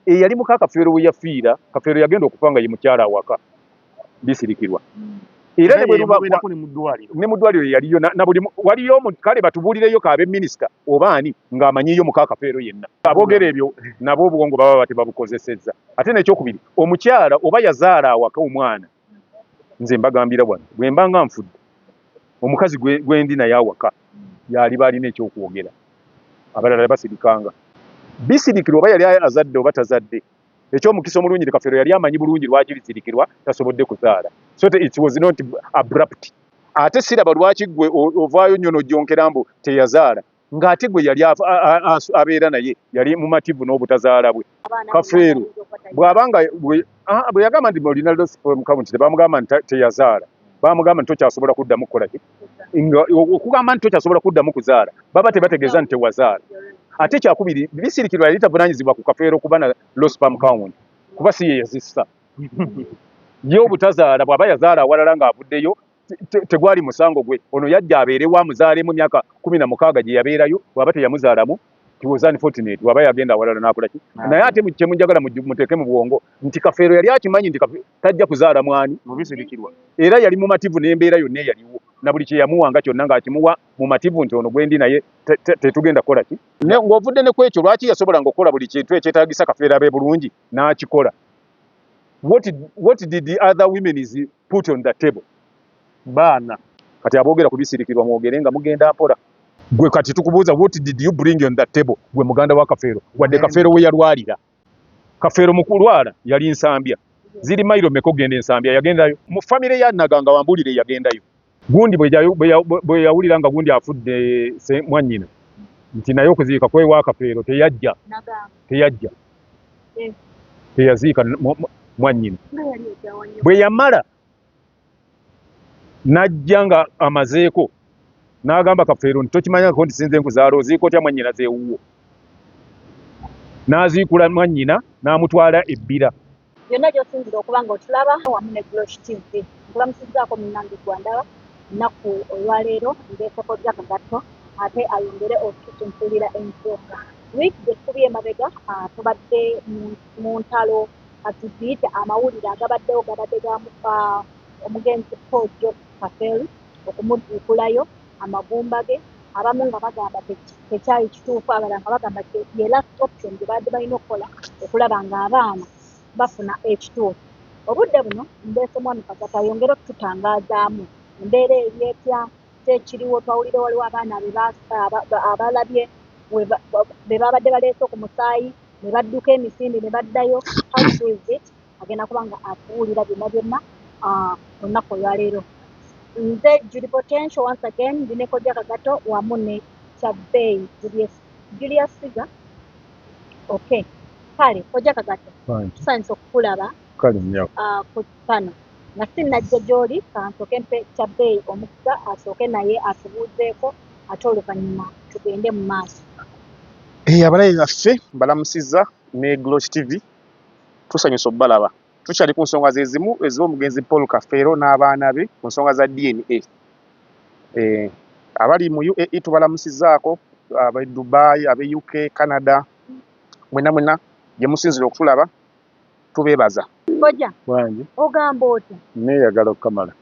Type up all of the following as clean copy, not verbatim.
eyali muka Kafeero we yafiira, Kafeero yagenda okupanga ye mukyala awaka bisirikirwa. Era ne bwe luba ne muddwaliro yaliyo na buli waliyo kale batubuulireyo kaabe minisita oba ani ng'amanyiyo muka Kafeero yenna. Aboogera ebyo nabo obwongo baba tebabukozesezza. Ate n'ekyokubiri omukyala oba yazaala awaka omwana, nze mbagambira wano bwe mbanga nfudde omukazi gwendi naye awaka yali balina ekyokwogera, abalala basirikanga. Bisirikirwa oba yali azadde oba tazadde, ekyomukisa omulungi Kafeero yali amanyi bulungi lwaki bisirikirwa tasobodde kuzaala. So it was not abrupt. Ate siraba lwaki gwe ovaayo nnyo n'ojjonkera mbu teyazaala ng'ate gwe yali abeera naye yali mumativu n'obutazaala bwe. Kafeero bw'abanga bwe yagamba nti olina loss from count tebamugamba nti teyazaala, bamugamba nti tokyasobola kuddamu kukola ki, okugamba nti tokyasobola kuddamu kuzaala baba tebategeeza nti tewazaala. Ate kyakubiri bisirikirwa yali tavunaanyizibwa ku Kafeero kuba na low sperm count kuba si ye yazissa. Ye obutazaala bw'aba yazaala awalala ng'avuddeyo tegwali musango gwe. Ono yajja abeerewo amuzaalemu emyaka 16 gye yabeerayo, bw'aba teyamuzaalamu he was unfortunate, bw'aba yagenda awalala n'akola ki. Naye ate kye munjagala muteeke mu bwongo nti Kafeero yali akimanyi nti tajja kuzaala mwani mu bisirikirwa, era yali mumativu n'embeera yonna eyaliwo na buli kye yamuwanga kyonna ng'akimuwa mu mativu nti ono gwendi naye tetugenda kukola ki. Ng'ovudde ne ku ekyo lwaki yasobolanga okukola buli kintu ekyetaagisa Kafeero abe bulungi n'akikola. What did the other women is put on the table? Baana kati aboogera ku bisirikirwa mwogere nga mugenda mpola. Gwe kati tukubuuza what did you bring on the table gwe muganda wa Kafeero wadde Kafeero we yalwalira. Kafeero mu kulwala yali Nsambya, ziri mayiro meko genda Ensambya yagendayo mu famire ya Naganga Wambulire yagendayo. Gundi bwe yawulira nga gundi afudde mwannyina nti naye okuziika kwewa Kafeero teyajja teyaziika mwannyina. Bwe yamala najja nga amazeeko n'agamba Kafeero nti tokimanyako nti sinze nkuzaala oziika otya mwannyina zeewuwo. N'aziikula mwannyina n'amutwala ebbira. Byonna gy'osinzira okuba ng'otulaba wamu ne Glosh TV. Nkulamusizzaako munnange Gwandaba nnaku olwaleero ndeeseko Jack Gatto ate ayongere okututumpulira ensonga. Wiiki gye tukubye emabega tubadde mu ntalo kati tuyite amawulire agabaddewo gabadde gamufa omugenzi Paul George Kafeero okumuzuukulayo amagumba ge, abamu nga bagamba tekyali kituufu, abalala nga bagamba ye last option gye badde balina okukola okulaba ng'abaana bafuna ekituufu. Obudde buno ndeese mwami Kagato ayongere okututangaazaamu embeera eri etya, kyekiriwo. Twawulire waliwo abaana abalabye be babadde baleese ku musaayi ne badduka emisinde ne baddayo. How is it? Agenda kuba nga atuwulira byonna olunaku olwaleero. Nze Judy Potential once again ndineko Jack Gatto wamu ne Kyabeeyi Julius Siga. Okay. Kale Jack Gatto tusanise okukulaba kale nnyo ku pano nga sinnajja gy'oli kansooke mpe Kyabeeyi omukisa asooke naye atubuuzeeko ate oluvannyuma tugende mu maaso. Abalayi baffe mbalamusizza ne Glosh TV, tusanyusa obbalaba. Tukyali ku nsonga zezimu ez'omugenzi Paul Kafeero n'abaana be ku nsonga za DNA. Abali mu UAE tubalamusizzaako, ab'e Dubai, ab'e UK, Canada, mwena gye musinzira okutulaba tubeebaza. Kojja wange ogamba otya? neeyagala okukamala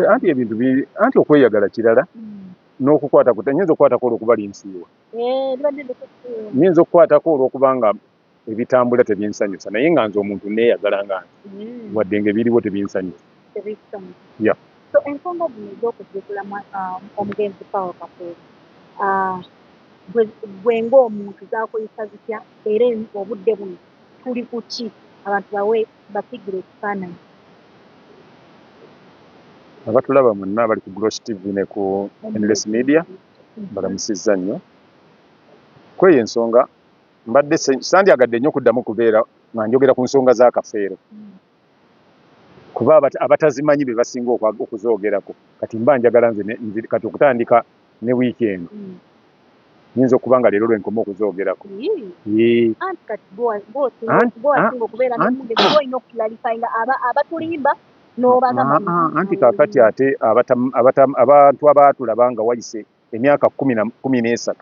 anti ebintu anti okweyagala kirala n'okukwatako nyinza okukwatako olw'okuba linsiiwa, nyinza okukwatako olw'okubanga ebitambula tebinsanyusa, naye nga nze omuntu neeyagala nga nti wadde ng'ebiriwo tebinsanyusa. Yeah. So ensonga zino ez'okuziikulamu omugenzi Paul Kafeero gwe ng'omuntu zaakuyisa zitya, era obudde buno tuli ku ki abantu bawe basigire ekifaananyi? Abatulaba mwenna abali ku Glosh TV ne ku Endless Media balamusizza nnyo kweyo ensonga. Mbadde sandyagadde nnyo okuddamu kubeera nga njogera ku nsonga za Kafeero kuba abatazimanyi be basinga okuzoogerako. Kati mba njagala nze kati okutandika ne weekend nyinza okuba nga leero lwenkoma okuzoogerako. Anti kati bw'osinga okubeera n'omugezi olina okukilalifayinga abatulimba n'obagamba. Anti kaakati ate abantu abaatulaba nga wayise emyaka 13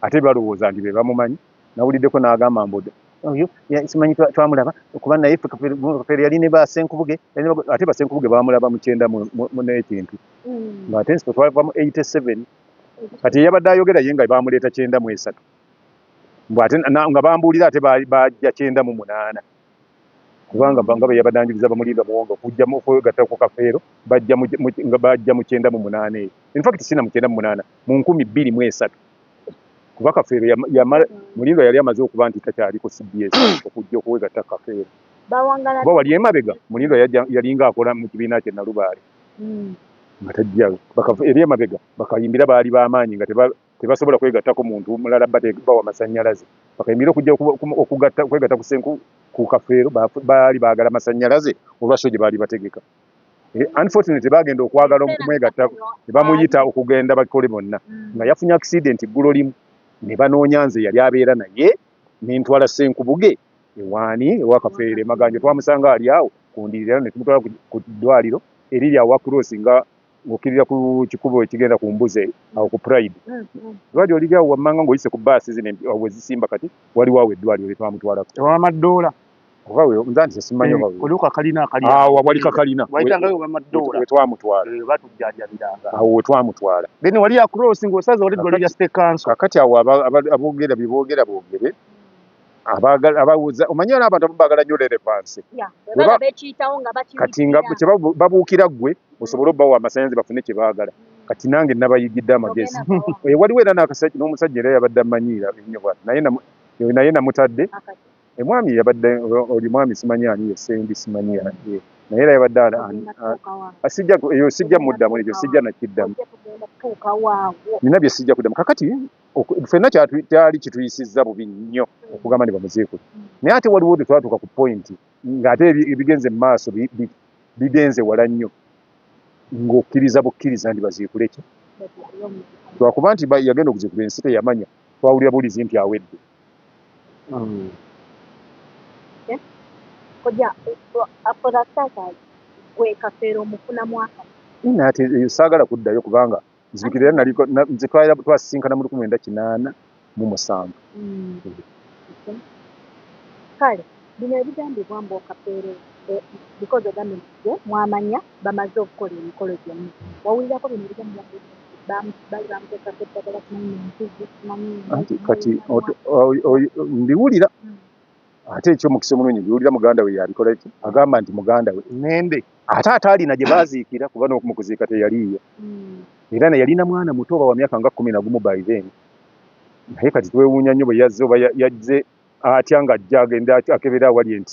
ate balowooza nti be bamumanyi nawuliddeko n'agamba mbu oyo simanyi twamulaba kuba naye Kafeero yali ne Basenkubuge ate Basenkubuge baamulaba mu 9 n'ekintu ng'ate nsiko twava mu 87 kati yabadde ayogera ye nga baamuleeta 93 mbw ate nga bambuulira ate bajja 98 kubanga nga bwe yabadanjiriza bamulinda muwonga okujja mu kwegatta ku Kafeero bajja mu 98 eyo in fact sina mu 98 mu 2003 kuba Kafeero Mulindo yali amaze okuba nti takyaliko CBS okujja okwegatta Kafeero ba wali emabega Mulindo yalinga akola mu kibiina kye Nalubaale nga tajjayo eri emabega bakayimbira baali b'amaanyi nga tebasobola kwegattako muntu mulala bawa masannyalaze bakayimbira okujja kwegatta ku Kafeero baali baagala masannyalaze olwasho gye baali bategeka unfortunately bagenda okwagala okumwegattako ne bamuyita okugenda bakole bonna nga yafunye accident ggulo limu ne banoonya nze yali abeera naye n'entwala Senkubuge ewaani ewa Kafeero Maganja twamusanga ali awo kundirira ne tumutwala ku ddwaliro eriri awa Cross nga ng'okkirira ku kikubo ekigenda ku Mbuze awo ku Pride ddwaliro oliri awo wammanga ng'oyise ku baasi zino we zisimba kati waliwo awo eddwaliro lye twamutwalako Ow'Amadoola obawe nza nti simanyi oluka kalina awo wali kakalina wayitangayo Ow'Amadoola we twamutwala batujjanjabiranga awo we twamutwala then wali across ng'osaza wali ddwaliro lya State Council kakati awo aboogera bye boogere abawuza omanyi era abantu baagala nnyo relevance kati nga babuukira ggwe osobole obbawo amasannyalaze bafune kye baagala kati nange nabayigidde amagezi waliwo era n'omusajja era yabadde amanyiira ennyo bwati naye namutadde emwami yabadde oli mwami simanyi ani yesendi simanyi naye era yabadde sijja muddamu ekyo sijja nakiddamu nina bye sijja kuddamu kakati ffenna kyali kituyisizza bubi nnyo okugamba ne bamuziikula naye ate waliwo tetwatuuka ku point ng'ate ebigenze mu maaso bigenze wala nnyo ng'okkiriza bukkiriza ndi baziikule ki lwakuba nti yagenda okuziikula ensi teyamanya twawulira bulizi nti awedde ate eyo saagala kuddayo kubanga nzikirira naliko twasisinkana mu 1987 kale bino ebigambibwa mbu Kafeero because ogambye nti mwamanya bamaze okukola emikolo gyonna wawulirako bino ebigambibwa bali bamuteekako eddagala kimanyi kati mbiwulira ate ekyomukisa omulungi mbiwulira muganda we yabikola ki agamba nti muganda we ŋŋende ate alina gye baaziikira kuba n'okumukuziika teyaliiyo era yalina mwana muto oba wa myaka nga 11 by then naye kati twewuunya nnyo bwe yazze oba yazze atya ng'ajja agenda akebera awali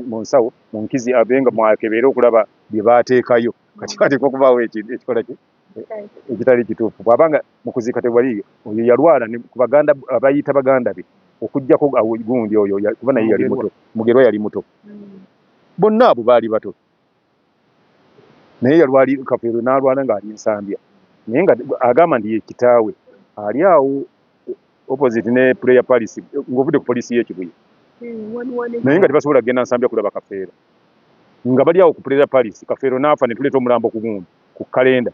mu nsawo mu nkizi abe nga mwakebera okulaba bye baateekayo kati kateekwa okubaawo ekikola ki ekitali kituufu bw'abanga mukuziika tewaliiyo oyo yalwala ku baganda abayita baganda be okujjako gundi oyo kuba naye yali muto Mugerwa yali muto bonna abo baali bato naye yalwali Kafeero n'alwala ng'ali nsambya naye nga agamba nti ye kitaawe ali awo opposite ne Prayer Palace ng'ovudde ku poliisi y'ekibuye naye nga tebasobola kugenda nsambya kulaba Kafeero nga bali awo ku Prayer Palace Kafeero n'afa ne tuleeta omulambo ku gundi ku kalenda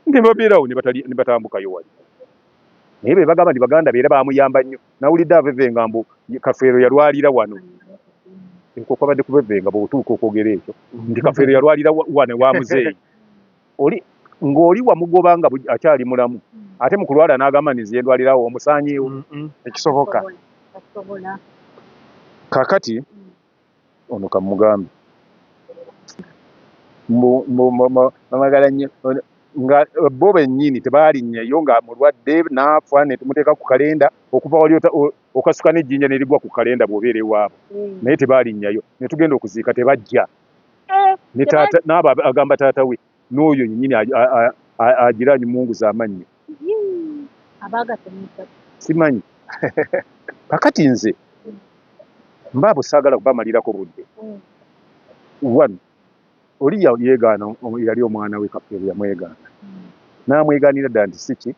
ne babeerawo ne batambukayo wali naye be bagamba nti baganda beera baamuyamba nnyo nawulidde avevenga mbu Kafeero yalwalira wano ekwo kwabadde kuvevenga bw'otuuka okwogera ekyo nti Kafeero yalwalira wano wa muzeeyi ng'oli wamugoba nga akyali mulamu ate mu kulwala n'agamba nti nze ndwalirawo omusaanyiwo ekisoboka kakati ono kamugambe bamagala nnyo nga bo bennyini tebaalinnyeyo nga mulwadde n'afa ne tumuteeka ku kalenda okuva wali okasuka n'ejjinja ne ligwa ku kalenda bw'obeera ewaabo naye tebaalinnyayo ne tugenda okuziika tebajja ne taata n'abo agamba taata we n'oyo nnyini agiraanyi munguza amannyo simanyi kakati nze mbaabo saagala kubamalirako budde wano oli yeegaana yali omwana we Kafeero yamwegaana n'amwegaanira ddala nti siki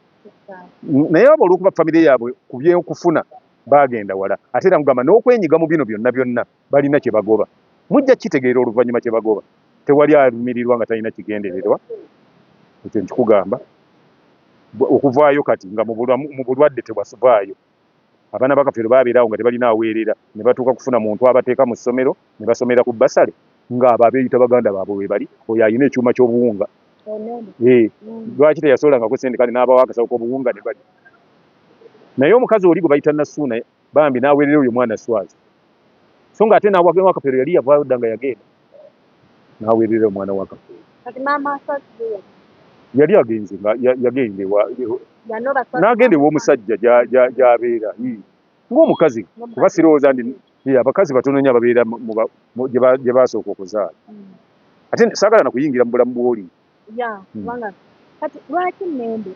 naye aba olw'okuba famire yaabwe ku by'okufuna baagenda wala ate era mugamba n'okwenyiga mu bino byonna balina kye bagoba mujja kitegeera oluvannyuma kye bagoba tewali alumirirwa nga talina kigendererwa ekyo nkikugamba okuvaayo kati nga mu bulwadde tewasuvaayo abaana ba Kafeero baabeerawo nga tebalina aweerera ne batuuka kufuna muntu abateeka mu ssomero ne basomera ku basale ng'abo abeeyita baganda baabwe we bali oyo alina ekyuma ky'obuwunga lwaki teyasoolangako ssente kale n'abawo akasawo k'obuwunga ne bali naye omukazi oli gwe bayita Nassuuna bambi n'aweerera oyo mwana Swazi so nga ate n'awa Kafeero yali yavaayo dda nga yagenda n'aweerera omwana wa Kafeero yali agenze nga yagende n'agenda ew'omusajja gy'abeera ng'omukazi kuba sirowooza ndi abakazi batono nnyo ababeera gye baasooka okuzaala ate saagala na kuyingira mu bulamu bw'oli kati lwaki Nnende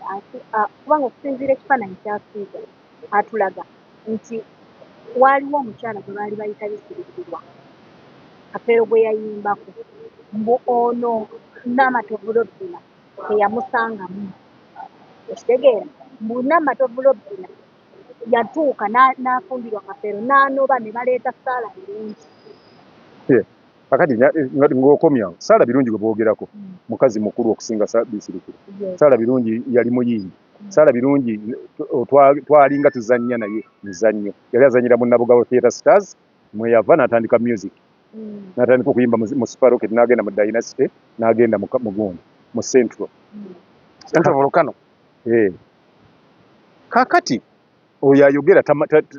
kubanga okusinziira ekifaananyi ky'atuuga atulaga nti waaliwo omukyala gwe baali bayita Bisirikirwa Kafeero gwe yayimbako mbu ono Namatovulobbina teyamusangamu ekitegeera mbu Namatovulobbina yatuuka n'afumbirwa Kafeero n'anoba ne baleeta Saala Birungi kakati ng'okomyawo Saala Birungi gwe boogerako mukazi mukulu okusinga Bisirikirwa Saala Birungi yali muyimbi Saala Birungi twalinga tuzannya naye mizannyo yali azannyira mu Nabugabo Theatre Stars mwe yava n'atandika music n'atandika okuyimba mu Super Rocket n'agenda mu Dynasty n'agenda mu Gundi mu Central Volcano kakati oyo ayogera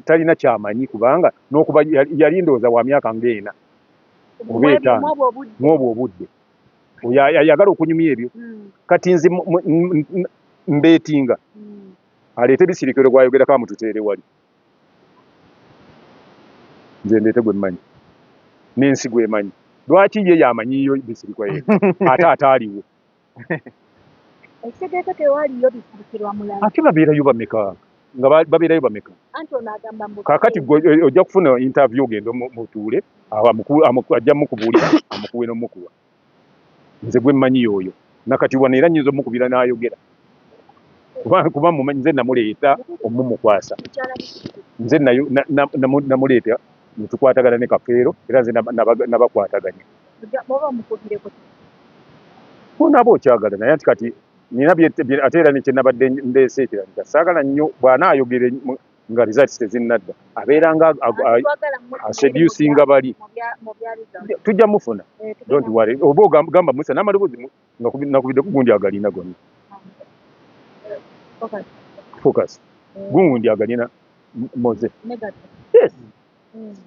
talina kyamanyi kubanga n'okuba yali ndowooza wa myaka ng'ena oba etaano mw'obwo obudde oyo ayagala okunyumya ebyo kati nze mbeetinga aleete Bisirikirwa gw'ayogerako amututeere wali nze ndeete gwe mmanyi n'ensi gwemanyi lwaki ye yamanyiyo Bisirikirwa ye ate ataaliwo ekitegeeza tewaaliyo Bisirikirwa mulala ate babeerayo bameka nga babeerayo bameka kaakati ojja kufuna interview ogenda mutuule ajja mukubuulira amukuwe n'omukuwa nze gwe mmanyi oyo nakati wano era nnyinza omukubira n'ayogera kuba nze namuleeta omumukwasa nze namuleeta netukwatagana ne Kafeero era nze nabakwataganya naba okyagala naye nti kati nina ate era nekyenabadde ndeeseetera nti saagala nnyo bw'anaayogere nga results tezinnadda abeera nga aseducinga bali tujja mufuna don't worry oba ogamba musa n'amaloboozi nakubiddeku gundi agalina gonna focus gundi agalina moze yes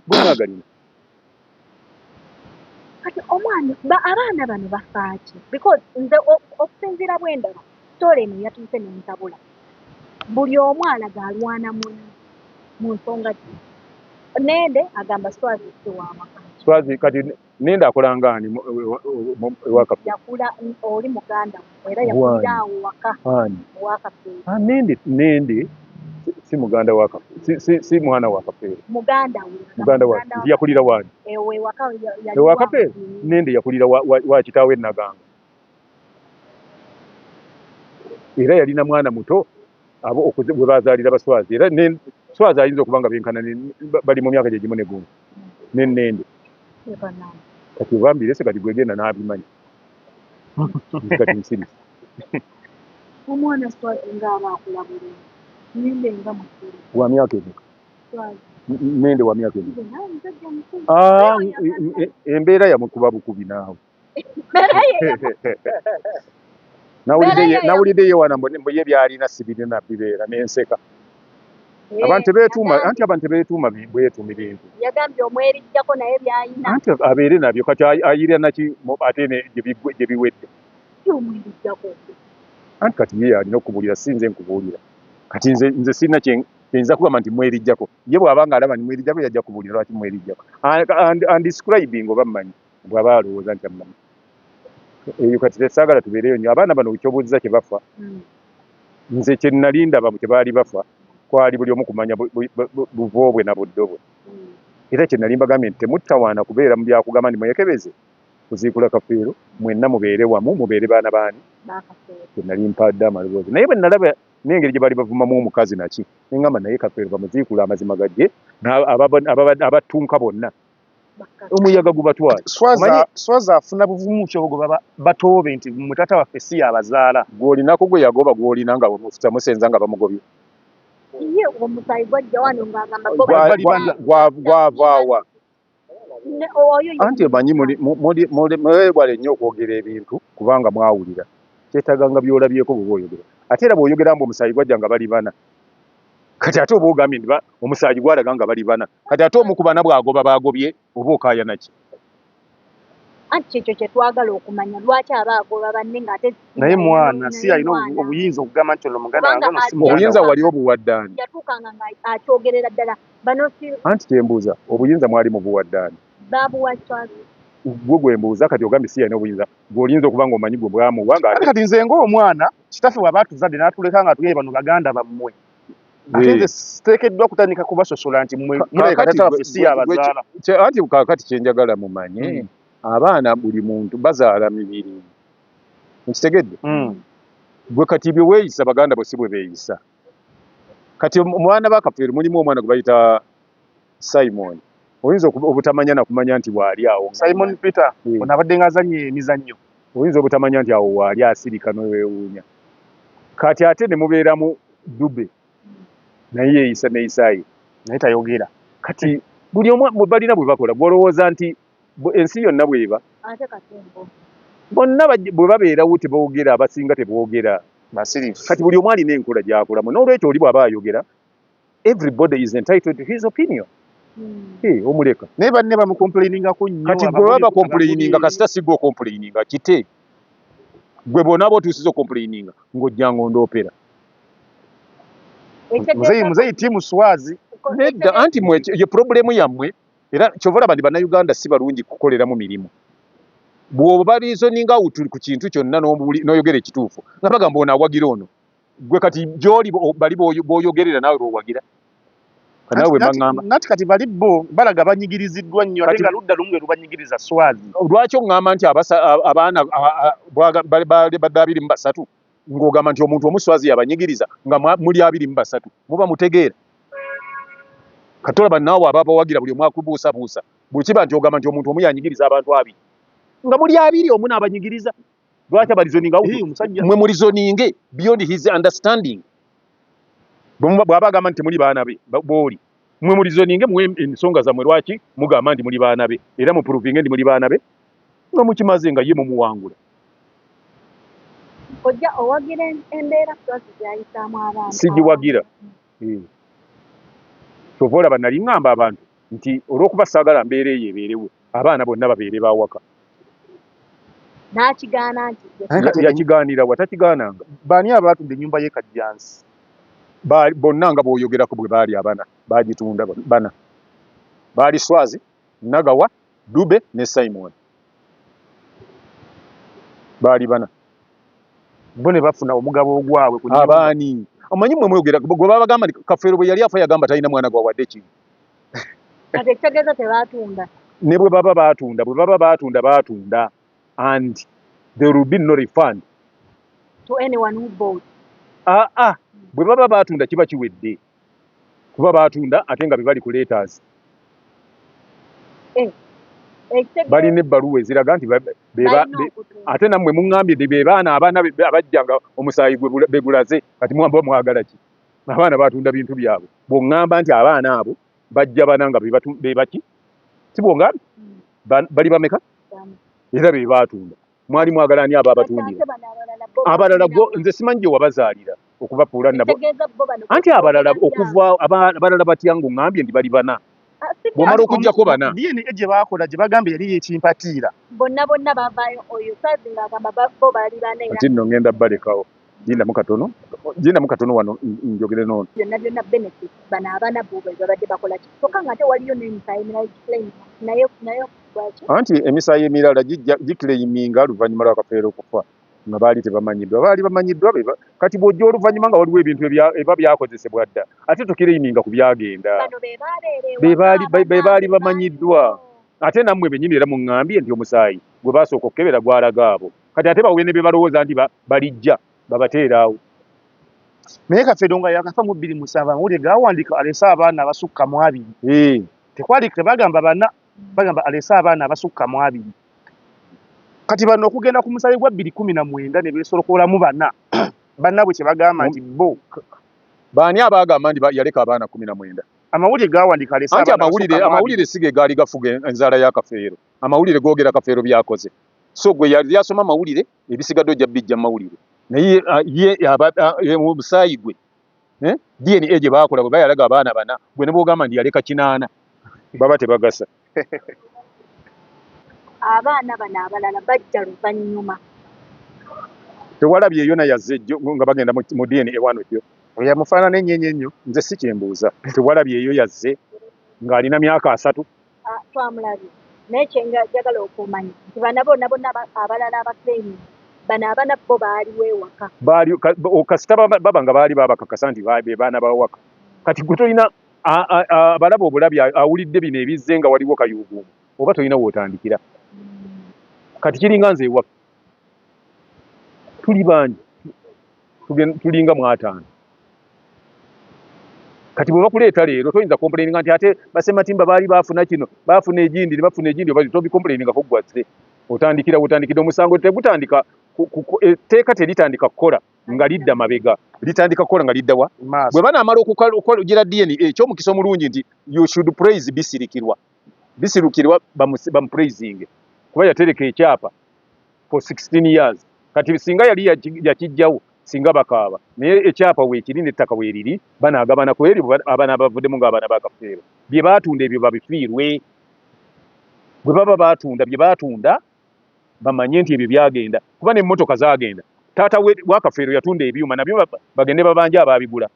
gundi agalina kati omwana abaana bano bafaaki because nze okusinziira bwendaba story eno yatuuse nentabula buli omu alaga alwana mu nsonga Nnende agamba Swazi si wamaka Swazi kati Nnende akola ngaani ewa Kafeero yakula oli muganda era yakulira awo waka ewa Kafeero Nnende si muganda wa Kafeero si mwana wa Kafeero muganda wa yakulira wani ewa Kafeero Nnende yakulira wa kitaawe Naganga era yalina mwana muto abo bwe bazaalira Baswazi era Swazi ayinza okuba nga benkana bali mu myaka gye gimu ne gumu ne Nnende kati obambirese kati gwegenda n'abimanyi kati nsirisi omwana Swazi ng'aba akula bulungi Nnende nga mukulu wa myaka emeka Nnende wa myaka emeka embeera yamukuba bukubi naawe nawulidde ye wana mbu ye byalina sibirina bibeera n'enseka abantu tebeetuuma bwetuumi bintu yagambye omwerijjako naye byayina anti abeere nabyo kati ayirira naki ate gye biwedde omwerijjako anti kati ye alina okubuulira si nze nkubuulira kati nze sirina kyenyiza kugamba nti mwerijjako ye bw'aba nga alaba nti mwerijjako yajja kubuulira lwaki mwerijjako undescribing oba mmanyi bw'aba alowooza nti ammanyi eyo kati tesaagala tubeereyo nnyo abaana bano ekyobuuziza kye bafa nze kye nali ndaba kye baali bafa kwali buli omu kumanya buvo bwe na buddo bwe era kye nali mbagambye nti temutawaana kubeera mu byakugamba ndi mwekebeze kuziikula Kafeero mwenna mubeere wamu mubeere baana baani kye nali mpadde amaloboozi naye bwe nalaba n'engeri gye baali bavumamu omukazi naki neŋŋamba naye Kafeero bamuziikula amazima gajje abattunka bonna omuyaga gubatwala Swazi afuna buvumu kyo bwe baba batoobe nti mutata waffe si yabazaala gw'olinako gwe yagoba gw'olina nga musenza nga bamugobye ye omusaayi gwajja wano ng'agamba bo gwavaawa oyo anti omanyi mwebale nnyo okwogera ebintu kubanga mwawulira kyetaganga byolabyeko bwe boyogera ate era bw'oyogera mbu omusaayi gwajja nga bali bana kati ate oba ogambye nti omusaayi gwalaga nga bali bana kati ate omu ku bana bw'agoba baagobye oba okaayana ki anti kyekyo kye twagala okumanya lwaki abaagoba banne ng'ate naye mwana si alina obuyinza okugamba nti ono muganda wange ono si obuyinza wali obuwaddaani yatuukanga ng'akyogerera ddala bano si anti kyembuuza obuyinza mwali mu buwaddaani baabuwakyazi gwe gwembuuza kati ogambye si yalina obuyinza gw'olinza okuba ng'omanyi gwe bwamuwa ate kati nze ng'omwana kitaffe bw'aba atuzadde n'atuleka nga tugeye bano baganda bammwe ate nze siteekeddwa kutandika kubasosola nti muleka tata waffe si yabazaala anti kaakati kyenjagala mumanye abaana buli muntu bazaala mibiri nkitegedde gwe kati bye weeyisa baganda bo si bwe beeyisa kati omwana bakafeero mulimu omwana gwe bayita Simon oyinza obutamanya nakumanya nti waali awo Simon Peter ono abadde ng'azanye emizannyo oyinza obutamanya nti awo waali asirika n'oweewuunya kati ate ne mubeeramu Dube naye yeeyisa neeyisaayi naye tayogera kati buli omu balina bwe bakola gw'olowooza nti ensi yonna bweba ate katembo bonna bwe babeerawo teboogera abasinga teboogera basirifu kati buli omu alina enkola gy'akolamu n'olwekyo oli bw'aba ayogera everybody is entitled to his opinion omuleka naye banne bamukomplainingako nnyo kati gwe baba complaininga kasita si gwe okomplaininga kite gwe bona b'otuusiza okomplaininga ng'ojjanga ondoopera muzeyi tiimu swazi nedda anti ye problemu yammwe era kyova olaba ndi bannayuganda si balungi kukoleramu mirimu bw'oba reasoning out ku kintu kyonna n'oyogera ekituufu nga bagamba ono awagira ono gwe kati gy'oli bali b'oyogerera naawe lw'owagira kanaawe baŋŋamba nati kati bali bo balaga banyigiriziddwa nnyo ate nga ludda lumu lwe lubanyigiriza swazi lwaki oŋŋamba nti abaana badde 23 ng'ogamba nti omuntu omuswazi yabanyigiriza nga muli 23 muba mutegeera kati olaba naawe aba bawagira buli omu akubuusabuusa bwe kiba nti ogamba nti omuntu omu yanyigiriza abantu 2 nga muli 2 omu n'abanyigiriza lwaki abalizoninga mwe mulizoninge beyond his understanding bw'aba agamba nti temuli baana be booli mwe mulizoninge muwe ensonga zammwe lwaki mugamba nti muli baana be era mupuruvinge ndi muli baana be nga mukimaze nga ye mumuwangula ojja owagira embeera swazi gyayisaamu abaana sigiwagira kyova olaba nali ŋŋamba abantu nti olw'okuba saagala mbeera eyo ebeerewo abaana bonna babeere bawaka n'akigaana nti yakigaanira watakigaananga baani abaatudde ennyumba ye Kajjansi bonna nga bw'oyogerako bwe baali abana baagitunda bana baali Swazi Nagawa Dube ne Simon baali bana bo ne bafuna omugabo ogwabwe ku abaani omanyi mmwe mwogera gwe babagamba nti Kafeero bwe yali afa yagamba talina mwana gwawadde kintu kati ekitegeeza tebaatunda ne bwe baba baatunda and there will be no refund to anyone who bought bwe baba baatunda kiba kiwedde kuba baatunda ate nga bebali ku letters balina ebbaluwa eziraga nti ate nammwe muŋŋambye be baana abaana abajjanga omusaayi begulaze kati mwamba mwagala ki abaana baatunda bintu byabwe bw'oŋŋamba nti abaana abo bajja bana nga bebaki si bw'ongambye bali bameka era be baatunda mwali mwagala ani aba abatundira abalala nze simanyi gye wabazaalira okubafuula nabo anti abalala okuva abalala batya ng'oŋŋambye ndi bali bana bw'omala okugjako bana DNA gye baakola gye bagambye yali yekimpatiira bonna bavaayo oyo saazi ng'agamba bo baali bana ati nno ngenda balekawo gindamu katono wano njogere noono byonna benefit bano abaana bo babadde bakola ki kyokka ng'ate waliyo n'emisaayi emirala giclaim naye lwaki anti emisaayi emirala giclaiminga luvannyuma lwa Kafeero okufa nga baali bamanyiddwa kati bw'ojja oluvannyuma nga waliwo ebintu eba byakozesebwa dda ate tokiraiminga ku byagenda be baali bamanyiddwa ate nammwe bennyini era muŋŋambye nti omusaayi gwe baasooka okukebera gwalaga abo kati ate bawene be balowooza nti balijja babateeraawo naye Kafeero nga yakafa mu 2007 mawulire gaawandiika alese abaana abasukka mu 2 tebagamba bana bagamba alese abaana abasukka mu 2 kati bano okugenda ku musaayi gwa 2019 ne beesolokolamu bana bannabwe kye bagamba nti Baani abagamba ndi yaleka abaana 19. Amawulire gaawandika alesa anti amawulire sige gaali gafuga enzaala ya Kafeero. Amawulire googera Kafeero byakoze. So gwe yali yasoma amawulire ebisigadde ojja bijja mawulire. Naye ye mu busaayi gwe DNA gye baakola bwe bayalaga abaana bana gwe ne bw'ogamba ndi yaleka 8 baba tebagasa. Abaana bano abalala bajja luvannyuma. Tewalabye yona yazze nga bagenda mu DNA wano jjo. Yamufaanana ennyenye ennyo. Nze si kyembuuza. Tewalabye eyo yazze ng'alina myaka 3. Twamulabye. Naye kyenjagala okumanya nti bana bonna abalala abakeeni bano abaana bo baaliwo ewaka. Kasita baba nga baali babakakasa nti baana bawaka. Kati gwe tolina abalaba obulabi awulidde bino ebizze nga waliwo kayuuguumu oba tolina wootandikira. Kati kiringa nze ewaka. Tuli bangi. Tulinga mu 5. Kati bwe bakuleeta leero toyinza complaininga nti ate basematimba baali baafuna kino baafuna egindi oba tobikomplainingako gwazze. Otandikira omusango tegutandika etteeka teritandika kukola nga lidda mabega litandika kukola nga lidda wa bwe banaamala okugira DNA ekyomukisa omulungi nti you should praise bisirikirwa bamupraising kuba yatereka ekyapa for 16 years. Kati singa yali yakijjawo singa bakaaba naye ekyapa weekiri n'ettaka weeriri banaagabana ku eri abaana abavuddemu ng'abaana ba Kafeero bye baatunda ebyo babifiirwe. Bwe baba baatunda bye baatunda bamanye nti ebyo byagenda kuba n'emmotoka zaagenda. Taata wa Kafeero yatunda ebyuma nabyo bagende babanja abaabigula.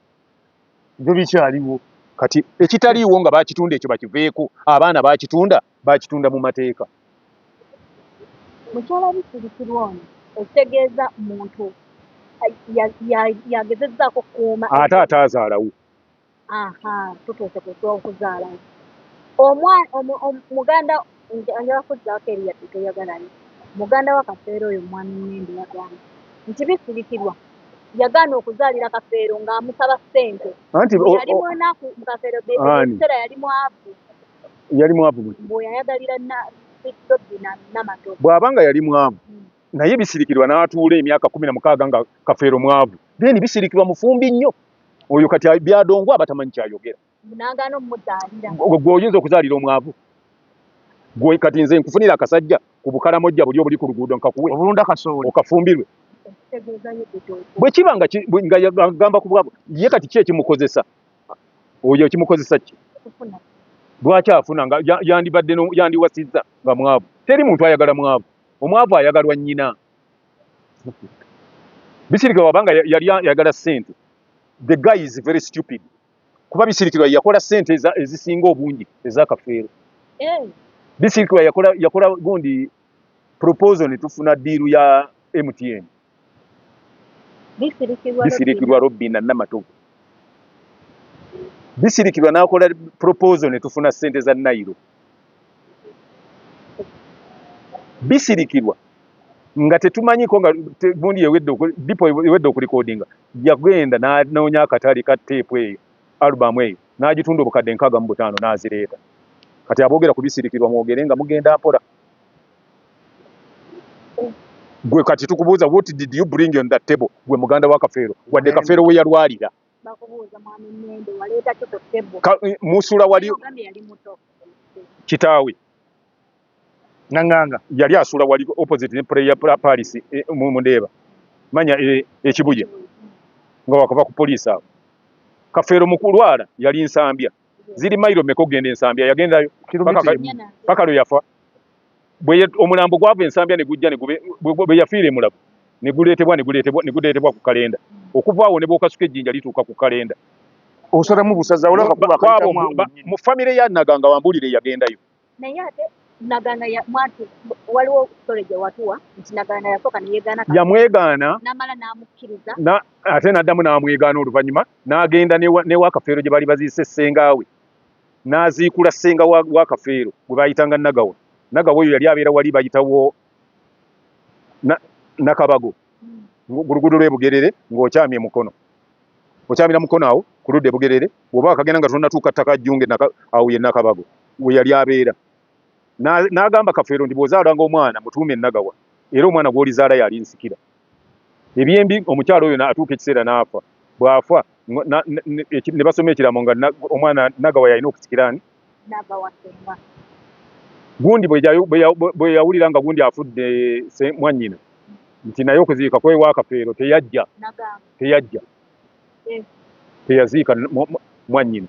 Byo bikyaliwo. Kati ekitaliiwo nga baakitunda ekyo bakiveeko abaana baakitunda mu mateeka. Mukyala Bisirikirwa ono ekitegeeza muntu yagezezzaako kukuuma ate ataazaalawo. Tutuuse ku okuzaalawo. Muganda njala kuzzaako eri yadde toyagalayo. Muganda wa Kafeero oyo mwami Nnende yagamba nti Bisirikirwa yagaana okuzaalira Kafeero ng'amusaba ssente. Yali mwenaku Kafeero ekiseera yali mwavu. Yali mwavu bw'oyayagalira Lobby Namato. Bw'abanga yali mwavu naye Bisirikirwa n'atuula emyaka 16 nga Kafeero mwavu. Then Bisirikirwa mufumbi nnyo. Oyo kati byadongo abatamanyi kyayogera. N'agaana omuzaalira. Gwe oyinza okuzaalira omwavu. Gwe kati nze nkufunira akasajja ku Bukaramojja buli obuli ku luguudo nkakuwe. Obulunda kasooli. Okafumbirwe. Bwe kiba nga yagamba ku bwabo ye kati ki ekimukozesa? Oyo kimukozesa ki? Lwaki afuna nga yandiwasizza nga mwavu? Teri muntu ayagala mwavu. Omwavu ayagalwa nnyina. Bisirikirwa wabanga yali ayagala ssente. The guy is very stupid. Kuba Bisirikirwa yakola ssente ezisinga obungi eza Kafeero. Bisirikirwa yakola gundi proposal ne tufuna diiru ya MTN. Bisirikirwa Lobby Namato. Bisirikirwa n'akola proposal ne tufuna ssente za Nairo. Bisirikirwa nga tetumanyiko nga gundi ewedde okulikodinga yagenda n'anoonya akatale ka teepu eyo alubamu eyo n'agitunda obukadde 65 n'azireeta. Kati aboogera ku Bisirikirwa mwogere nga mugenda mpola. Gwe kati tukubuuza what did you bring on that table gwe muganda wa Kafeero wadde Kafeero we yalwalira. Bakubuuza mwami Nnende waleeta ki ku table? Musula wali kitaawe Nanganga yali asula wali opposite ne prayer Paris mu Ndeeba manya ekibuye nga wakava ku poliisi awo. Kafeero mu kulwala yali Nsambya ziri mailo meko genda Nsambya yagendayo paka lwe yafa. Bwe omulambo gwava Ensambya ne gujja ne bwe yafiire mulabu ne guleetebwa ku kalenda. Okuva awo ne bw'okasuka ejjinja lituuka ku kalenda. Osalamu busaza olaba kuba kayitamu mu famire ya Naganga Wambulire yagendayo. Naye ate Naganga mwati waliwo story gye watuwa nti Naganga yasooka ne yeegaana yamwegaana n'amala n'amukkiriza ate n'addamu n'amwegaana oluvannyuma n'agenda ne wa Kafeero gye bali baziise ssengaawe n'aziikula ssenga wa Kafeero gwe bayitanga Nagawa. Nagawa oyo yali abeera wali bayitawo Nakabago gulugudo lw'e Bugerere ng'okyamye mukono. Okyamira mukono awo ku ludda e Bugerere bw'oba akagenda nga tonnatuuka ttaka Jjunge awo ye Nakabago we yali abeera. N'agamba Kafeero ndi bw'ozaalanga omwana mutuume Nagawa era omwana gw'olizaala yali nsikira. Ebyembi omukyalo oyo atuuka ekiseera n'afa. Bw'afa ne basoma ekiramo nga omwana nagawa yalina okusikirani gundi bwe yawulira nga gundi afudde mwannyina nti naye okuziika kwewa akafeero teyaziika mwannyina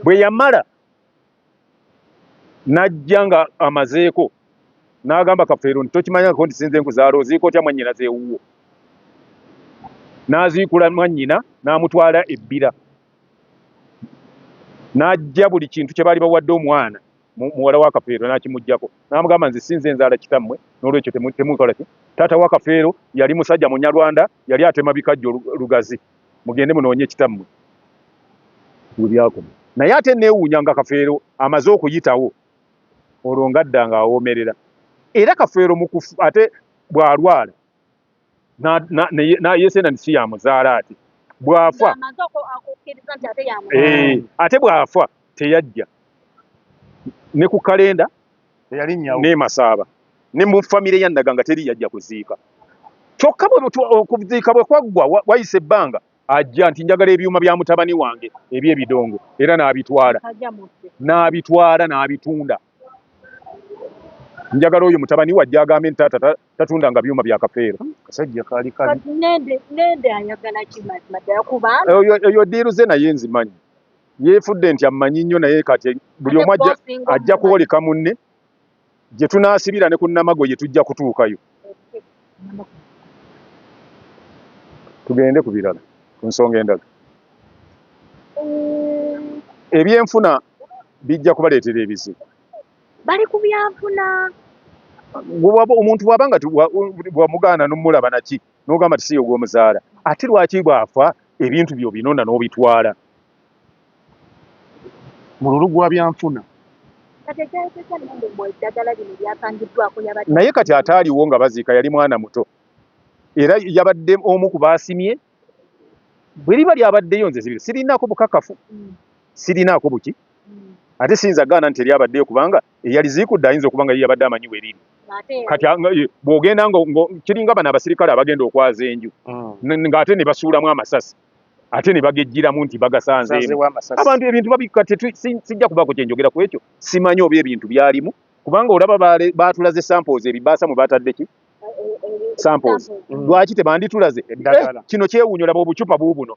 bwe yamala najja nga amazeeko n'agamba Kafeero nti tokimanyako nti sinze nkuzaala oziika otya mwannyina zeewuwo n'aziikula mwannyina n'amutwala ebbira n'ajja buli kintu kye baali bawadde omwana muwala wa Kafeero n'akimuggyako n'amugamba nze sinze nzaala kitammwe n'olwekyo temukola ki taata wa Kafeero yali musajja Munyarwanda yali atema bikajjo lugazi mugende munoonye kitammwe byakoma naye ate neewuunya nga Kafeero amaze okuyitawo olwo ngadda nga awoomerera era Kafeero mukufu ate bw'alwala yesena nsi yamuzaala ati bw'afa ate bw'afa teyajja ne ku kalenda ne Masaaba ne mu famire ya Ndaganga teri yajja kuziika kyokka okuziika bwe kwaggwa wayise ebbanga ajja nti njagala ebyuma bya mutabani wange eby'ebidongo era n'abitwala n'abitunda njagala oyo mutabani wajja agambe nti taata tatundanga byuma bya Kafeero kasajja kaali eyo diiru ze naye nzimanyi yeefudde nti ammanyi nnyo naye kati buli omu ajja kwoleka munne gye tunaasibira ne ku Namago ye tujja kutuukayo tugende ku birala ku nsonga endala ebyenfuna bijja kubaleetera ebizibu bali ku byanfuna omuntu bw'aba nga bwamugaana n'omulaba naki n'ogamba ti si ye gw'omuzaala ate lwaki bw'afa ebintu byo binona n'obitwala mululu gwa byanfuna naye kati ataaliwo nga baziika yali mwana muto era yabadde omu ku baasimye bwe liba lyabaddeyo nze sirinaako bukakafu sirinaako buki ate siyinza gaana nti eryabaddeyo kubanga eyaliziikudde ayinza okuba nga yabadde amanyi weriri kati bw'ogenda kiringa bano abasirikale abagenda okwaza enju ng'ate ne basuulamu amasasi ate ne bagejjiramu nti bagasanzeemu abantu ebintu babikka sijja kubaako kyenjogera ku ekyo simanyi oba ebintu byalimu kubanga olaba baatulaze samples ebibaasa mwe batadde ki samples lwaki tebanditulaze kino kyewuunyo laba obucupa buubuno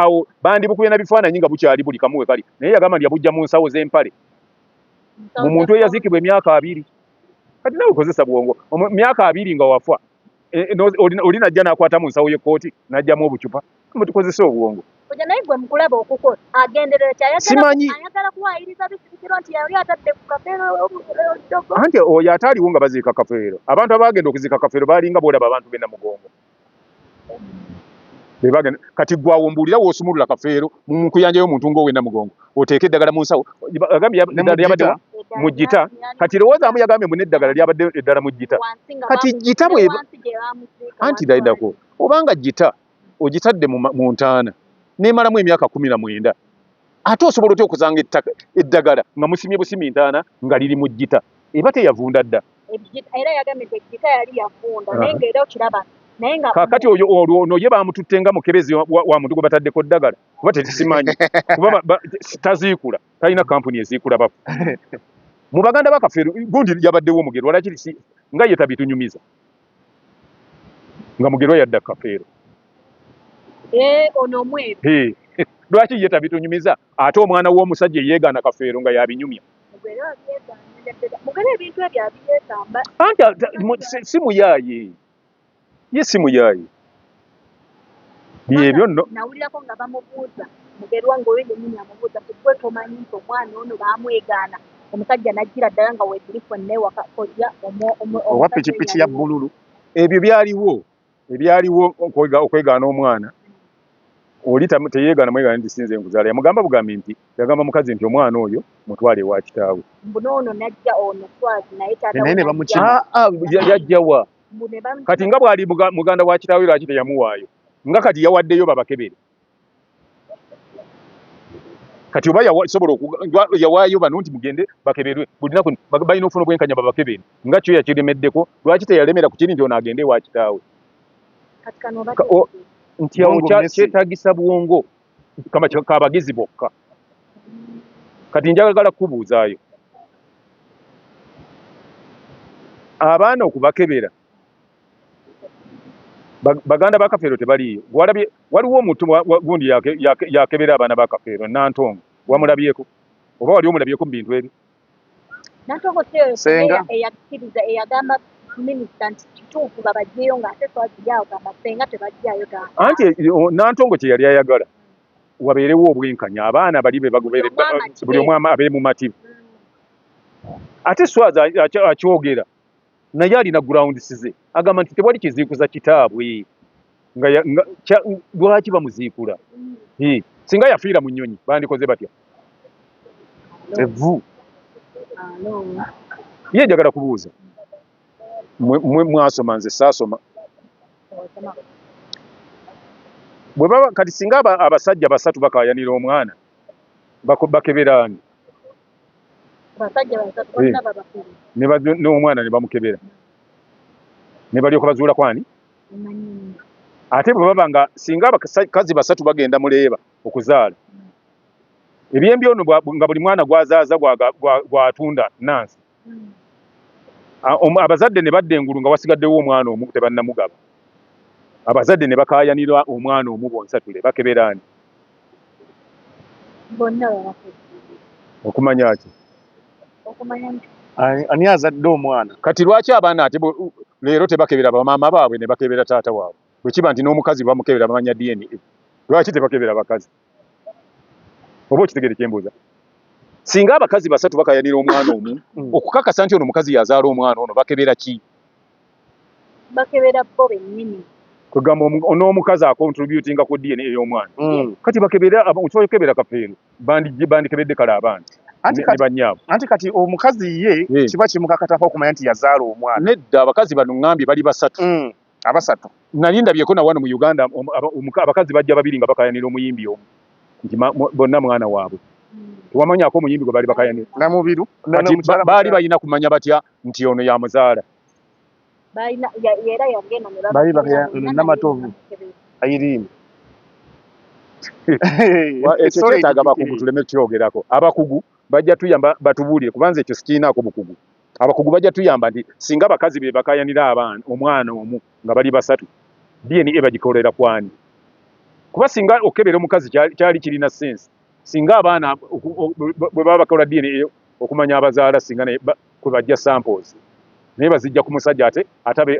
awo bandibukubye na bifaananyi nga bukyali buli kamu we kali naye yagamba nti yabujja mu nsawo z'empale mu muntu eyaziikibwa emyaka 2 kati nawe okozesa bwongo myaka 2 nga wafa oli najja n'akwata mu nsawo y'ekkooti n'ajjamu obucupa mutukozesa obwongo kujja naye gwe mukulaba okukola agenderera ayagala kuwaayiriza bisirikiro nti yali atadde ku Kafeero dogo anti oyo ataaliwo nga baziika Kafeero abantu abagenda okuziika Kafeero baalinga boolaba abantu b'e Namugongo kati gwawumbuulira w'osumulula Kafeero mu nkuyanja y'omuntu ng'ow'e Namugongo oteeka eddagala mu nsawo lyabadde mu jjita kati lowoozaamu yagambye mu n'eddagala lyabadde eddala mu jjita kati jjita anti daidako obanga jjita ogitadde mu ntaana nemalamu emyaka 19 ate osobola otya okuzanga eddagala nga musimye busimi ntaana nga liri mu jjita eba teyavunda dda era yagambye nti ejjita yali yavunda naye ng'era okiraba kakati ono ye bamututte nga mukebezi wa muntu gwe bataddeko ddagala kuba tetisimanyi kuba taziikula talina kampuni eziikula bafu mu baganda ba Kafeero gundi yabaddewo Mugerwa lwaki nga ye tabitunyumiza nga Mugerwa yadda Kafeero ono omweru lwaki ye tabitunyumiza ate omwana w'omusajja eyeegaana Kafeero nga yabinyumya ebintu ebyo abyetamba anti si muyaaye ye si muyaaye byebyo nno nawulirako nga bamubuuza Mugerwa ng'oyo yennyini amubuuza gwe tomanyi nti omwana ono baamwegaana omusajja n'ajjira ddala nga weetulifu newaka kojja owa pikipiki ya bbululu ebyo ebyaliwo okwegaana omwana oli teyeegaana mwegaana nti sinze nkuzaala yamugamba bugambi nti yagamba mukazi nti omwana oyo mutwale ewa kitaawe mbuno najja ono twazi naye ne bamukima yajjawa kati nga bw'ali muganda wa kitaawe lwaki teyamuwaayo nga kati yawaddeyo babakebere kati oba yasobola yawaayo bano nti mugende bakeberwe buli naku balina ofuna obwenkanya babakebere nga kyo yakiremeddeko lwaki teyalemera ku kiri nti ono agende ewa kitaawe nti awo kyetaagisa bwongo kama kabagizi bokka. Kati njagala kubuuzaayo abaana okubakebera baganda ba Kafeero tebaliiyo. Waliwo omuntu gundi yakebera abaana ba Kafeero Nantongo, wamulabyeko oba wali omulabyeko mu bintu ebyo? Nantongo senga eyakkiriza eyagamba minisita nti kituufu babajjeyo ng'ate twagiryawo gamba senga tebajjayo gamba. Anti Nantongo kye yali ayagala wabeerewo obwenkanya, abaana bali be bagobere buli omu abeere mu mativu. Ate Swazi akyogera naye alina grounds ze, agamba nti tewali kiziikuza kitaabwe lwaki bamuziikula. Singa yafiira mu nnyonyi bandikoze batya? Evvu ye njagala kubuuza mwasoma nze saasoma. Bwe baba kati singa abasajja basatu bakayanira omwana bakeberaani n'omwana ne bamukebera ne balyoka bazuula kwani? Ate bwe baba nga singa abakazi basatu bagenda muleeba okuzaala ebyembi ono nga buli mwana gwazaaza gwatunda nansi, abazadde ne badda engulu nga wasigaddewo omwana omu tebannamugaba, abazadde ne bakayanira omwana omu bonsatule bakeberaani okumanya ki? Ani azadde omwana? Kati lwaki abaana ate leero tebakebera bamaama baabwe ne bakebera taata waabwe? Bwe kiba nti n'omukazi bamukebera bamanya DNA, lwaki tebakebera bakazi? Oba okitegere kyembuuza? Singa abakazi basatu bakayanira omwana omu okukakasa nti ono omukazi yazaala omwana ono bakebera ki? Bakebera bo bennyini. Kugamba n'omukazi akontributinga ku DNA ey'omwana. Kati bakebera okukebera Kafeero bandikebedde kale abaana ne bannyaabwe. Anti kati omukazi ye kiba kimukakatako okumanya nti yazaala omwana. Nedda abakazi bano ngambye bali basatu. Abasatu. Nali ndabyeko na wano mu Uganda abakazi bajja babiri nga bakayanira omuyimbi omu nti bonna mwana waabwe. Wamanyako omuyimbi gwe bali bakayanira? Namubiru. Baali balina kumanya batya nti ono yamuzaala? Era yagenda ne bali Namatovu Irene. Ekyo kyetaaga abakugu tuleme kyogerako. Abakugu bajja tuyamba batubuulire kubanza ekyo sikiinaako bukugu. Abakugu bajja tuyamba nti singa abakazi be bakayanira abaana omwana omu nga bali basatu DNA bagikolera kwani? Kuba singa okebera omukazi kyali kirina sense. Singa abaana bwe baba bakola DNA okumanya abazaala singa kwe bajja samples naye bazijja ku musajja ate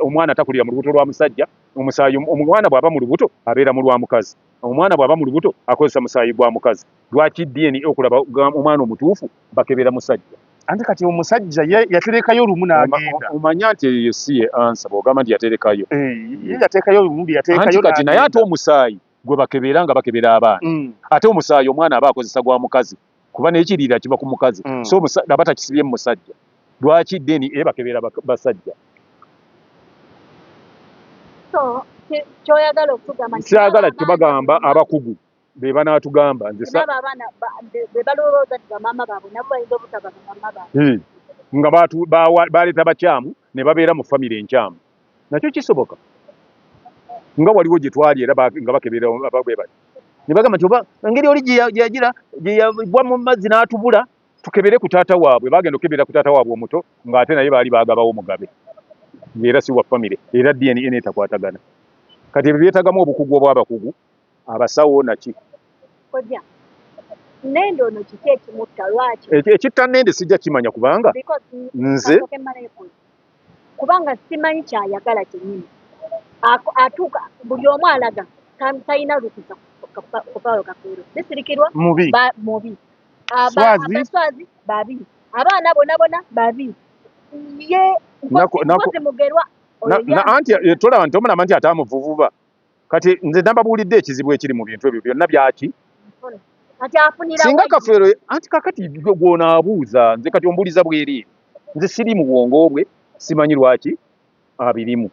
omwana atakulira mu lubuto lwa musajja. Omusaayi omwana bw'aba mu lubuto abeera mu lwa mukazi, omwana bw'aba mu lubuto akozesa musaayi gwa mukazi. Lwaki DNA okulaba omwana omutuufu bakebera musajja? Anti kati omusajja yaterekayo lumu n'agenda. Omanya nti eyo si ye ansa bw'ogamba nti yaterekayo. Ye yateekayo lumu yateekayo kati naye ate omusaayi gwe bakebera nga bakebera abaana. Ate omusaayi omwana aba akozesa gwa mukazi kuba n'ekiriira kiba ku mukazi. So aba takisibye mu musajja. Lwaki DNA bakebera basajja? So kyoyagala okutugamba nti kyagala kibagamba abakugu be banaatugamba nze abaana be balowooza nti bamaama baabwe nabo bayinza obutaba bamaama baabwe nga baleeta bakyamu ne babeera mu famire enkyamu. Nakyo kisoboka nga waliwo gye twali era nga bakebera abagwe bati ne bagamba nti oba engeri oli gye yagwa mu mazzi n'atubula tukebere ku taata waabwe. Bagenda okebera ku taata waabwe omuto ng'ate naye baali baagabawo mugabe era si wa famire era DNA n'etakwatagana. Kati ebyo byetagamu obukugu obw'abakugu abasawo naki kojja nende ono kiki ekimutta lwaki ekitta nende sijja kimanya kubanga nze kubanga simanyi kyayagala kyennyini atuuka buli omu alaga talina lukisa kupaalo Kafeero bisirikirwa mubi abaswazi babiri abaana bonna babiri ye nkozi mugerwa anti tolaba nti omulaba nti atamuvuvuba. Kati nze nababuulidde ekizibu ekiri mu bintu ebyo byonna byaki singa Kafeero anti kakati gw'onaabuuza nze kati ombuuliza bwereere nze siri mu bwongo bwe simanyi lwaki abirimu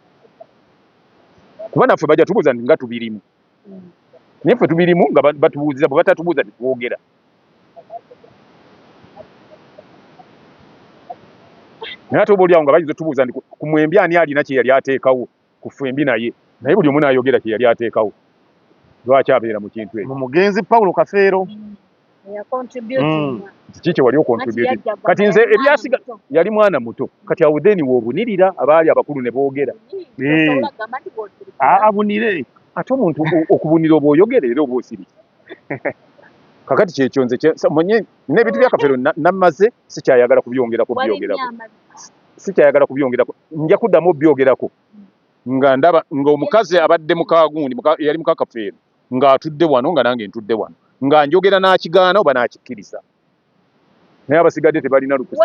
kuba naffe bajja tubuuza nti nga tubirimu naye ffe tubirimu nga batubuuziza bwe batatubuuza tetwogera. Naye ate oba oliawo nga bayinza otubuuza nti ku mwembi ani alina kye yali ateekawo ku ffembi naye buli omu naayogera kye yali ateekawo. lwaki abeera mu kintu ekyo mugenzi Paulo Kafeero kiki wali okontribute kati nze ebyasiga yali mwana muto kati awo then woobunirira abaali abakulu ne boogera abunire ate omuntu okubunira oba oyogera era oba osirika kakati kyekyo nze n'ebintu bya Kafeero namaze sikyayagala kubyongerako sikyayagala kubyongerako nja kuddamu obyogerako nga ndaba ng'omukazi abadde mukaagundi yali muka Kafeero ng'atudde wano nga nange ntudde wano nga njogera n'akigaana oba n'akikkiriza naye abasigadde tebalina lukusa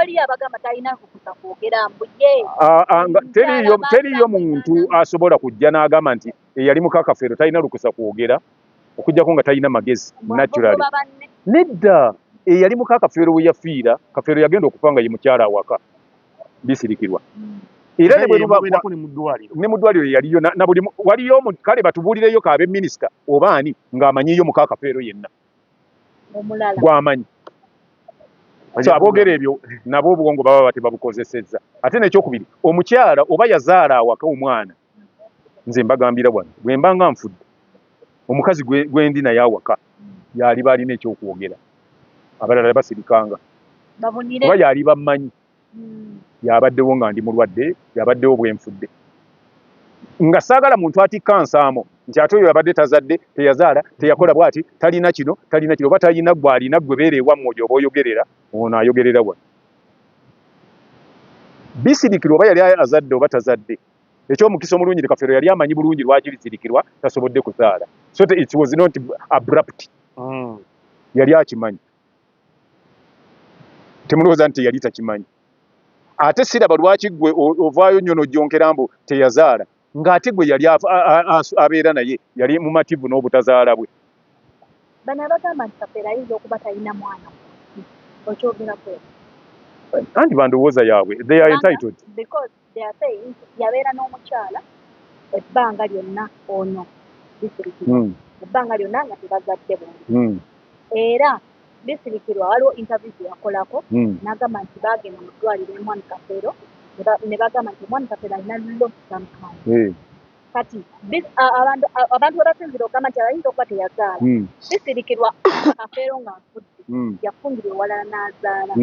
teriyo muntu asobola kujja n'agamba nti eyali muka Kafeero talina lukusa kwogera okujjako nga talina magezi naturally nedda eyali muka Kafeero we yafiira Kafeero yagenda okufa nga ye mukyala awaka bisirikirwa era ne mu ddwaliro yaliyo na buli waliyo kale batubuulireyo kaabe minisita oba ani ng'amanyiyo muka Kafeero yenna gwamanyi so aboogera ebyo nabo obwongo baba tebabukozesezza ate n'ekyokubiri omukyala oba yazaala awaka omwana nze mbagambira wano bwe mba nga nfudde omukazi gwendi naye awaka yaliba alina ekyokwogera abalala basirikanga oba yaliba mmanyi yabaddewo nga ndi mulwadde yabaddewo bwenfudde nga saagala muntu atikka nsaamo nti ate oyo yabadde tazadde teyazaala teyakola bw'ati talina kino oba talina gwe alina gwe beera ewammwe oba oyogerera ono ayogerera wano bisirikirwa oba yali azadde oba tazadde ekyomukisa omulungi Kafeero yali amanyi bulungi lwaki bisirikirwa tasobodde kuzaala so it was not abrupt yali akimanyi temulowooza nti yali takimanyi ate siraba lwaki gwe ovaayo nnyo n'ojjonkera mbu teyazaala ng'ate gwe yali abeera naye yali mumativu n'obutazaala bwe bano abagamba nti Kafeero ayinza okuba talina mwana okyogerako anti bandowooza yaabwe they are entitled because they are saying yabeera n'omukyala ebbanga lyonna ono bisirikirwa ebbanga lyonna nga tebazadde bombi era bisirikirwa waliwo interview yakolako n'agamba nti baagenda mu ddwaliro Mwami Kafeero ne bagamba nti Mwami Kafeero alina losamukaayi kati abantu abasinzira okugamba nti abayinza okuba teyazaala bisirikirwa Kafeero nga nfudde yafungirwa ewalala n'azaala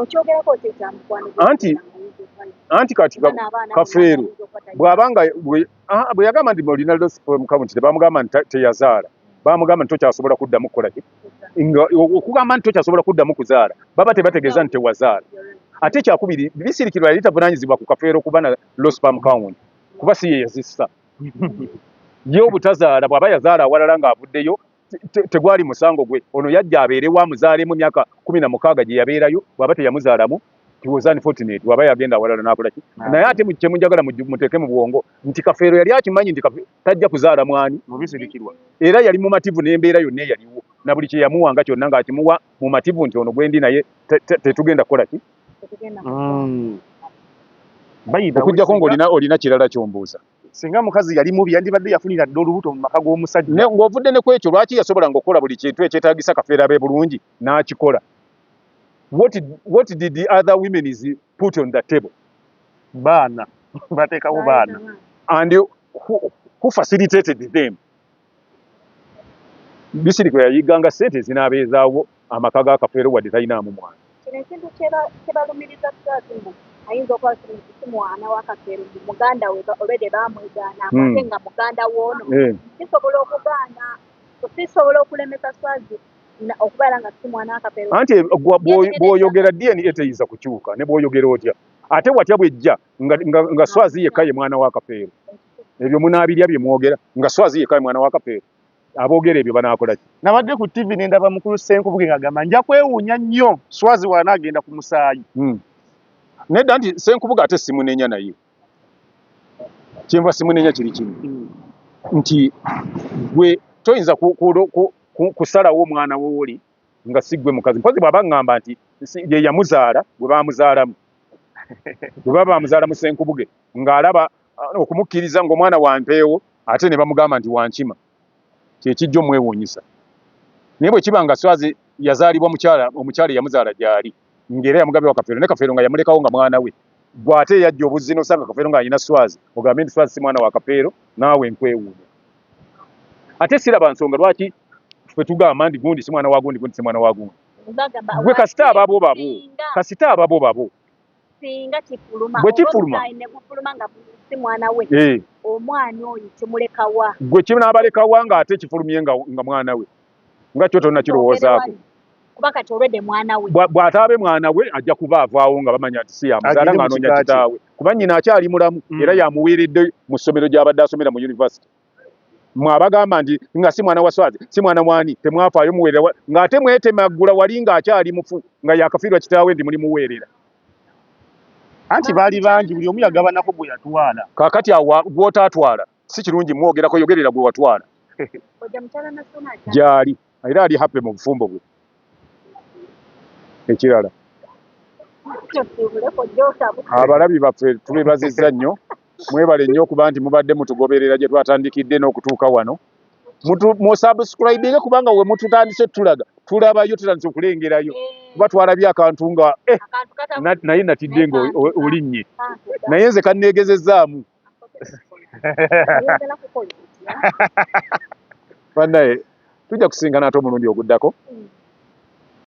okyogerako kyekyamukwano anti kati Kafeero bw'abanga bwe yagamba nti olina losamukaayi nti tebamugamba nti teyazaala bamugamba nti tokyasobola kuddamu kukola ki okugamba nti tokyasobola kuddamu kuzaala baba tebategeeza nti tewazaala ate ekyakubiri bisirikirwa yali tavunaanyizibwa ku Kafeero kuba na low sperm count kuba si ye yazissa ye obutazaala bw'aba yazaala awalala ng'avuddeyo tegwali musango gwe ono yajja abeerewo amuzaalemu emyaka 16 gye yabeerayo bw'aba teyamuzaalamu was unfortunate bw'aba yagenda awalala n'akola ki naye ate kyemunjagala muteeke mu bwongo nti Kafeero yali akimanyi nti tajja kuzaala mwani mu bisirikirwa era yali mumativu n'embeera yonna eyaliwo na buli kye yamuwanga kyonna ng'akimuwa mu mativu nti ono gwendi naye tetugenda kukola ki okujjako ng'olina kirala ky'ombuuza singa mukazi yali mubi yandibadde yafunira dda olubuto mu maka g'omusajja ng'ovudde ne kwekyo lwaki yasobolanga okukola buli kintu ekyetaagisa Kafeero abe bulungi n'akikola what did the other women is put on the table baana bateekawo baana and who facilitated them bisirikirwa yayiganga ssente ezinaabeezaawo amaka ga Kafeero wadde talinaamu mwana kino ekintu kyebalumiriza kyakimu ayinza okuba si mwana wa Kafeero muganda we olwedde baamwegaana ate nga muganda w'ono kisobola okulemesa Swazi okubeera nga si mwana wa Kafeero anti bw'oyogera DNA teyinza kukyuka ne bw'oyogera otya ate watya bw'ejja nga Swazi yekka ye mwana wa Kafeero ebyo munaabirya bye mwogera nga Swazi yekka ye mwana wa Kafeero aboogera ebyo banaakola ki nabadde ku TV ne ndaba mukulu Ssenkubuge ng'agamba nja kwewuunya nnyo Swazi w'anaagenda ku musaayi nedda nti Ssenkubuge ate simunenya naye kyenva simunenya kiri kimu nti gwe toyinza kusalawo omwana wooli nga si gwe mukazi mpozi bw'aba ŋŋamba nti ye yamuzaala gwe baamuzaalamu gwe baba bamuzaalamu Ssenkubuge ng'alaba okumukkiriza ng'omwana wampeewo ate ne bamugamba nti wankima kyekijja omwewuunyisa naye bwe kiba nga Swazi yazaalibwa omukyala yamuzaala gy'ali ng'era yamugabira Kafeero ne Kafeero nga yamulekawo nga mwana we bw'ate yajja obuzzi n'osanga Kafeero ng'alina Swazi ogambe nti Swazi si mwana wa Kafeero naawe nkwewuunya ate siraba nsonga lwaki ffe tugamba ndi gundi si mwana wa gundi gundi si mwana wa gundi gwe kasita ababo babo kasita ababo babo singa kifuluma bwe kifuluma ne gufuluma nga si mwana we omwana oyo kimulekawa gwe kinaabalekawa nga ate kifulumye nga mwana we nga kyo tonna kirowoozaako kuba kati olwedde mwana we bw'ataabe mwana we ajja kuba avaawo nga bamanya nti si yamuzaala ng'anoonya kitaawe kuba nnyina akyali mulamu era yamuweeredde mu ssomero gy'abadde asomera mu yunivasite mwabagamba nti nga si mwana wa Swazi si mwana wani temwafaayo muweerera ng'ate mwetemaggula wali ng'akyali mufu nga yakafiirwa kitaawe ndi muli muweerera anti baali bangi buli omu yagabanako gwe yatwala kaakati awo gw'otaatwala si kirungi mwogerako yogerera gwe watwala gyali era ali happe mu bufumbo bwe ekirala abalabi baffe tubebazizza nnyo mwebale nnyo okuba nti mubadde mutugoberera gye twatandikidde n'okutuuka wano musubscribinge kubanga we mututandise tulaga tulabayo tutandise okulengerayo kuba twalabye akantu nga naye natidde nga olinnye naye nze kanneegezezzaamu bannaye tujja kusingana ate omulundi oguddako